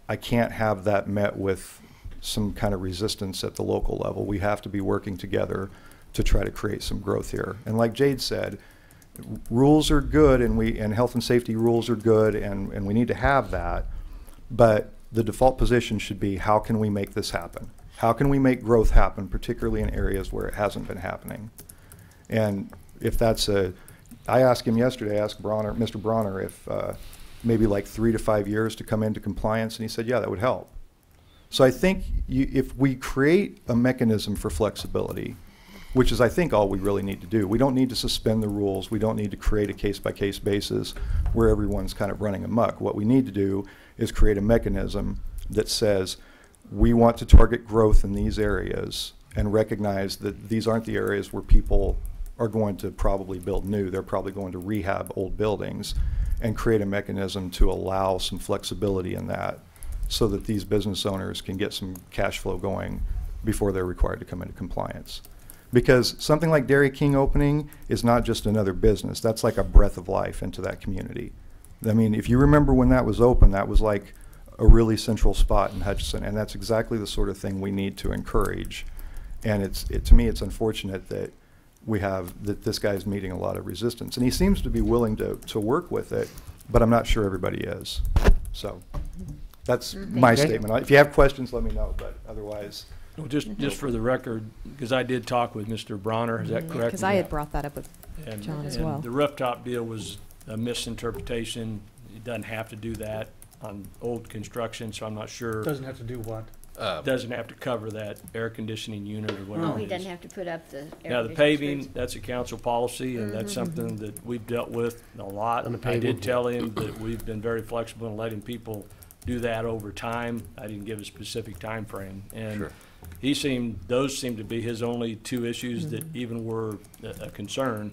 I can't have that met with some kind of resistance at the local level. We have to be working together to try to create some growth here. And like Jade said, rules are good, and health and safety rules are good, and we need to have that, but the default position should be, how can we make this happen? How can we make growth happen, particularly in areas where it hasn't been happening? And if that's I asked him yesterday, I asked Mr. Bronner if maybe like 3 to 5 years to come into compliance, and he said, yeah, that would help. So I think if we create a mechanism for flexibility, which is I think all we really need to do. We don't need to suspend the rules. We don't need to create a case-by-case basis where everyone's kind of running amok. What we need to do is create a mechanism that says we want to target growth in these areas and recognize that these aren't the areas where people are going to probably build new. They're probably going to rehab old buildings, and create a mechanism to allow some flexibility in that so that these business owners can get some cash flow going before they're required to come into compliance. Because something like Dairy King opening is not just another business. That's like a breath of life into that community. I mean, if you remember when that was open, that was like a really central spot in Hutchinson, and that's exactly the sort of thing we need to encourage. And to me, it's unfortunate that that this guy's meeting a lot of resistance. And he seems to be willing to work with it, but I'm not sure everybody is. So that's my statement. If you have questions, let me know, but otherwise. Well, just for the record, because I did talk with Mr. Bronner, is that correct? Because I had brought that up with John as well. The rooftop deal was a misinterpretation. It doesn't have to do that on old construction, so I'm not sure. Doesn't have to do what? Doesn't have to cover that air conditioning unit or whatever. Oh, he doesn't have to put up the air Now, the paving, that's a council policy, and that's something that we've dealt with a lot. I did tell him that we've been very flexible in letting people do that over time. I didn't give a specific time frame. And Sure. Those seem to be his only two issues that even were a concern.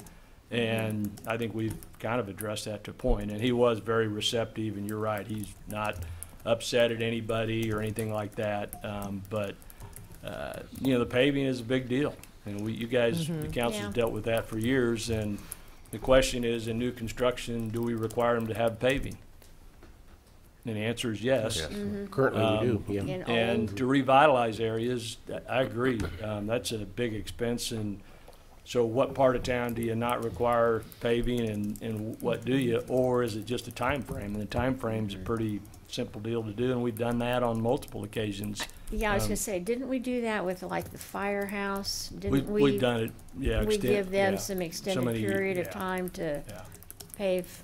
And I think we've kind of addressed that to a point. And he was very receptive, and you're right, he's not upset at anybody or anything like that. The paving is a big deal. And you guys, the council's dealt with that for years. And the question is, in new construction, do we require them to have paving? And the answer is yes. Currently we do, yeah. And to revitalize areas, I agree. That's a big expense. And so what part of town do you not require paving, and what do you? Or is it just a time frame? And the time frame's a pretty simple deal to do, and we've done that on multiple occasions. Yeah, I was going to say, didn't we do that with like the firehouse? We've done it, yeah. We give them some extended period of time to pave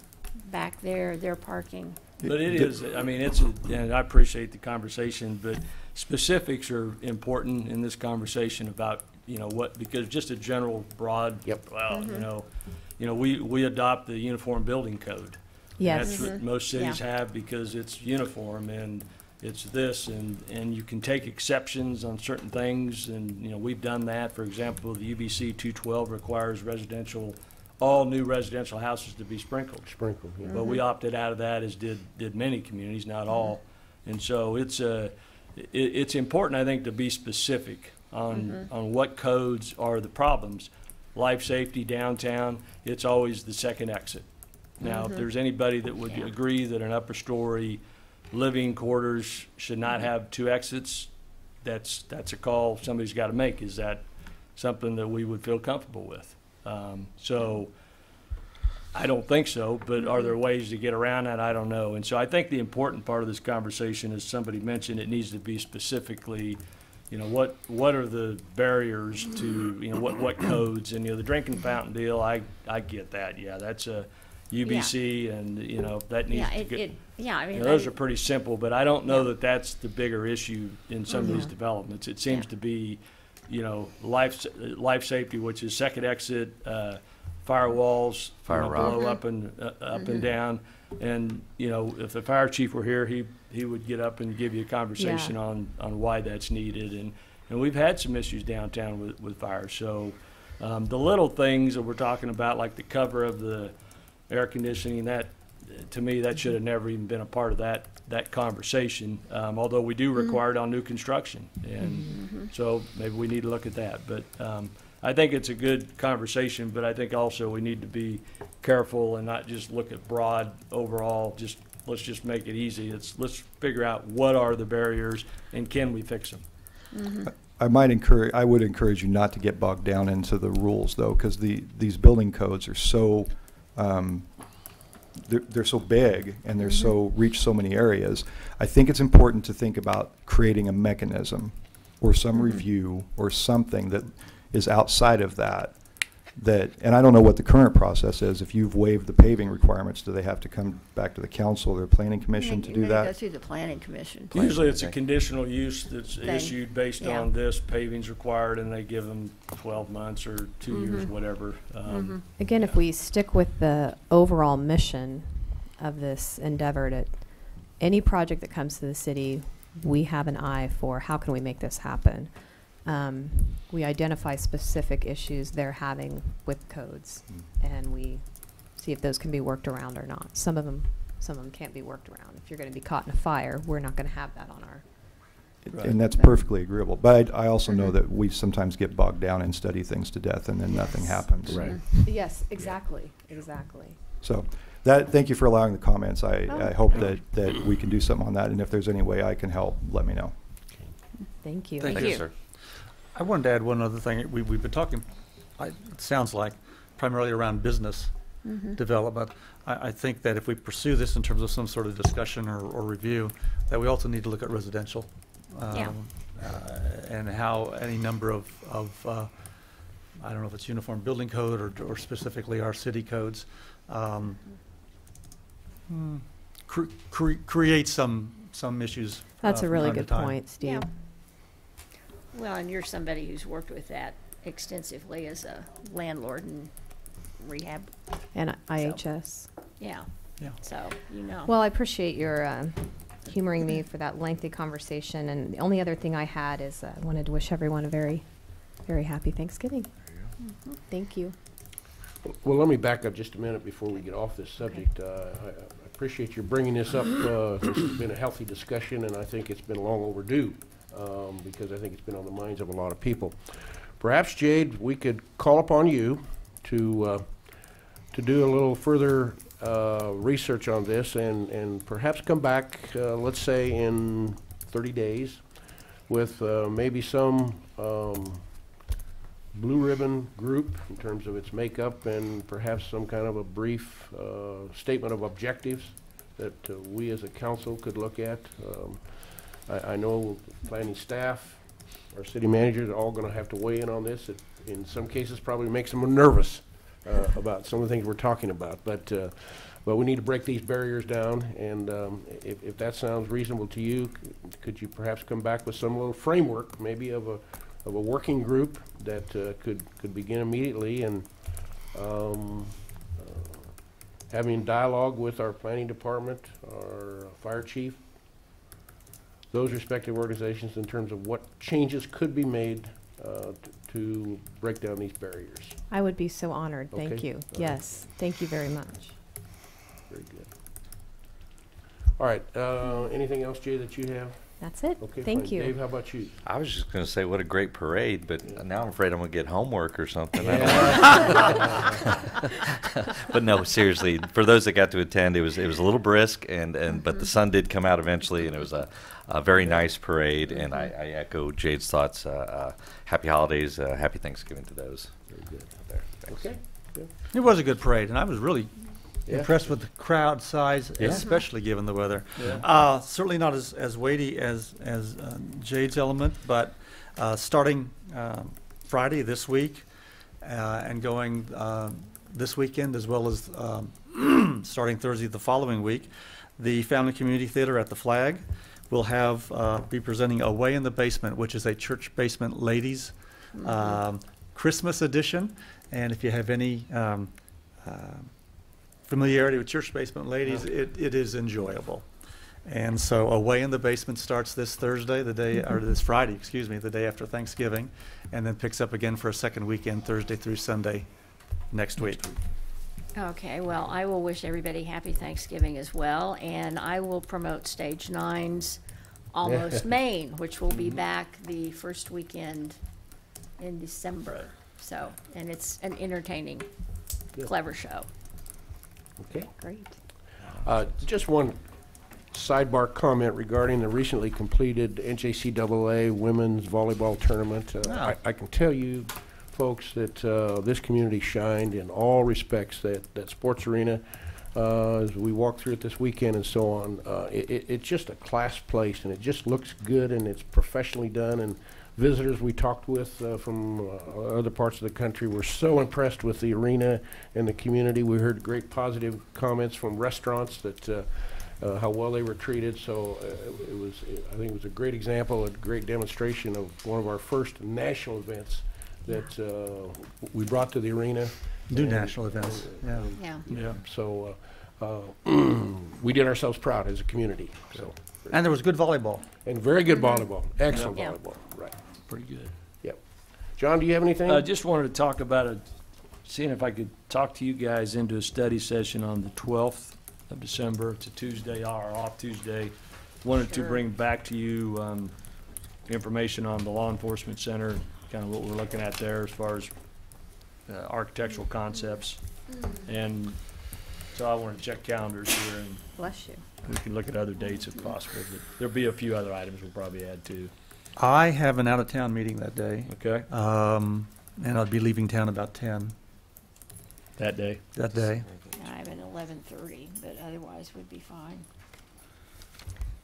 back their parking. But it is, I mean, and I appreciate the conversation, but specifics are important in this conversation about, because just a general broad, we adopt the uniform building code. Yes. That's what most cities have, because it's uniform and it's this, and you can take exceptions on certain things, and, we've done that. For example, the UBC 212 requires all new residential houses to be sprinkled. Yeah. But we opted out of that, as did many communities, not all. And so it's important, I think, to be specific on what codes are the problems. Life safety downtown, it's always the second exit. Now, if there's anybody that would agree that an upper story living quarters should not have two exits, that's a call somebody's got to make. Is that something that we would feel comfortable with? I don't think so, but are there ways to get around that? I don't know. And so I think the important part of this conversation, as somebody mentioned, it needs to be specifically, you know, what are the barriers to, you know, what codes, and, you know, the drinking fountain deal, I get that. Yeah, that's a UBC, and, you know, that needs to get, I mean, you know, those are pretty simple, but I don't know that that's the bigger issue in some of these Mhm. developments. It seems to be, you know, life safety, which is second exit, firewalls, Fire you know, rock. below up and down. And, you know, if the fire chief were here, he would get up and give you a conversation on why that's needed. And we've had some issues downtown with fire. So the little things that we're talking about, like the cover of the air conditioning, that, to me, that should have never even been a part of that conversation, although we do require it on new construction. And so maybe we need to look at that. But I think it's a good conversation, but I think also we need to be careful and not just look at broad overall. Let's just make it easy. Let's figure out what are the barriers and can we fix them. I would encourage you not to get bogged down into the rules, though, because these building codes are so they're so big and they're so reach so many areas. I think it's important to think about creating a mechanism or some review or something that is outside of that. And I don't know what the current process is. If you've waived the paving requirements, do they have to come back to the council or the planning commission to do Go that? through the planning commission. Usually it's a conditional use that's Thing. issued based Yeah. on this, paving's required, and they give them 12 months or 2 years, whatever. Again, if we stick with the overall mission of this endeavor, to any project that comes to the city, we have an eye for how can we make this happen. We identify specific issues they're having with codes, and we see if those can be worked around or not. Some of them can't be worked around. If you're going to be caught in a fire, we're not going to have that on our. Right. And that's perfectly agreeable. But I also know that we sometimes get bogged down and study things to death, and then nothing happens. Right. Yes, exactly. So thank you for allowing the comments. I hope Oh. that we can do something on that, and if there's any way I can help, let me know. Thank you. Thank you, sir. I wanted to add one other thing. We've been talking, it sounds like, primarily around business development. I think that if we pursue this in terms of some sort of discussion or review, that we also need to look at residential. And how any number of I don't know if it's uniform building code or specifically our city codes, create some issues. That's a from really time to good time. point, Steve. Yeah. Well, and you're somebody who's worked with that extensively as a landlord and rehab. And IHS. Yeah. Yeah. So, you know. Well, I appreciate your humoring me for that lengthy conversation. And the only other thing I had is I wanted to wish everyone a very, very happy Thanksgiving. Thank you. Well, let me back up just a minute before we get off this subject. I appreciate you bringing this up. This has been a healthy discussion, and I think it's been long overdue because I think it's been on the minds of a lot of people. Perhaps, Jade, we could call upon you to do a little further research on this and perhaps come back, let's say, in 30 days with maybe some blue ribbon group in terms of its makeup and perhaps some kind of a brief statement of objectives that we as a council could look at. I know planning staff, our city managers are all going to have to weigh in on this. It, in some cases, probably makes them nervous about some of the things we're talking about. But we need to break these barriers down. And if that sounds reasonable to you, could you perhaps come back with some little framework, maybe of a working group that could begin immediately and having dialogue with our planning department, our fire chief, those respective organizations in terms of what changes could be made to break down these barriers. I would be so honored. Thank Okay. you. All Yes. Thank you very much. Very good. All right. Anything else, Jay, that you have? That's it. Okay. Thank fine. you. Dave, how about you? I was just going to say, what a great parade, but now I'm afraid I'm going to get homework or something. But no, seriously, for those that got to attend, it was a little brisk, but the sun did come out eventually, and it was a very nice parade. And I echo Jade's thoughts. Happy holidays, happy Thanksgiving to those. Very good. There. Thanks. Okay. Good. It was a good parade, and I was really Yeah. impressed with the crowd size, Yeah. especially given the weather. Yeah. Certainly not as weighty as Jade's element, but starting Friday this week and going this weekend, as well as starting Thursday the following week, the Family Community Theater at the Flag will have be presenting Away in the Basement, which is a church basement ladies Christmas edition. And if you have any familiarity with church basement ladies, it is enjoyable. And so Away in the Basement starts this Thursday, or this Friday, excuse me, the day after Thanksgiving, and then picks up again for a second weekend, Thursday through Sunday next week. Okay, well, I will wish everybody happy Thanksgiving as well, and I will promote Stage 9's Almost Maine, which will be back the first weekend in December. So, and it's an entertaining, clever show. Okay. Great. Just one sidebar comment regarding the recently completed NJCAA women's volleyball tournament. I can tell you, folks, that this community shined in all respects. That sports arena, as we walk through it this weekend and so on, it's just a class place, and it just looks good, and it's professionally done. And visitors we talked with from other parts of the country were so impressed with the arena and the community. We heard great positive comments from restaurants that how well they were treated. So I think it was a great example, a great demonstration of one of our first national events that we brought to the arena. New national events, Yeah. So we did ourselves proud as a community. So. And there was good volleyball. And very good volleyball, excellent Yeah. volleyball, right. Pretty good. Yep. John, do you have anything? I just wanted to talk about seeing if I could talk to you guys into a study session on the 12th of December. It's a Tuesday, our off Tuesday. Wanted to bring back to you information on the Law Enforcement Center, kind of what we're looking at there as far as architectural concepts. And so I want to check calendars here, and Bless you. we can look at other dates if possible. But there'll be a few other items we'll probably add to. I have an out-of-town meeting that day. Okay. And I'll be leaving town about 10 That day. that day. I have an 11:30, but otherwise would be fine.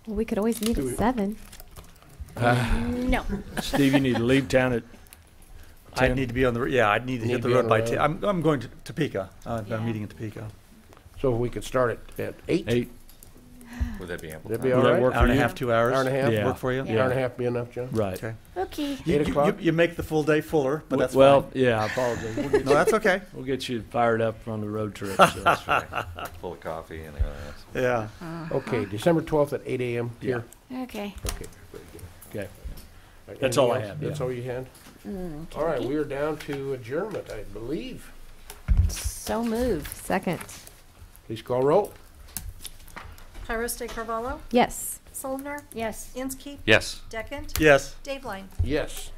Well, we could always meet at 7. No. Steve, you need to leave town at I 10? need to be on the, I'd need to Need hit to the be road on by the 10. road. I'm going to Topeka. I've got a Yeah. meeting in Topeka. So we could start at 8? 8. Would that be ample That'd time? be all Would that right? work Hour and for a you? half, 2 hours. Hour and a half? Yeah. Work for you? Yeah. Hour and a half be enough, John? Right. Okay. Okay. 8 o'clock? You make the full day fuller, but that's Well, fine. yeah, I apologize. We'll get, No, that's okay. we'll get you fired up on the road trip. So. That's right. Full of coffee and Yeah. Okay, December 12th at 8 a.m. here? Okay. Okay, very good. Okay. Right, That's all I anything else? have, That's yeah. all you had? Okay. All right, we are down to adjournment, I believe. So moved. Second. Please call roll. Tyros de Carvalho, Yes. Soldner, Yes. Inskeep, Yes. Deckent, Yes. Dave Line. Yes.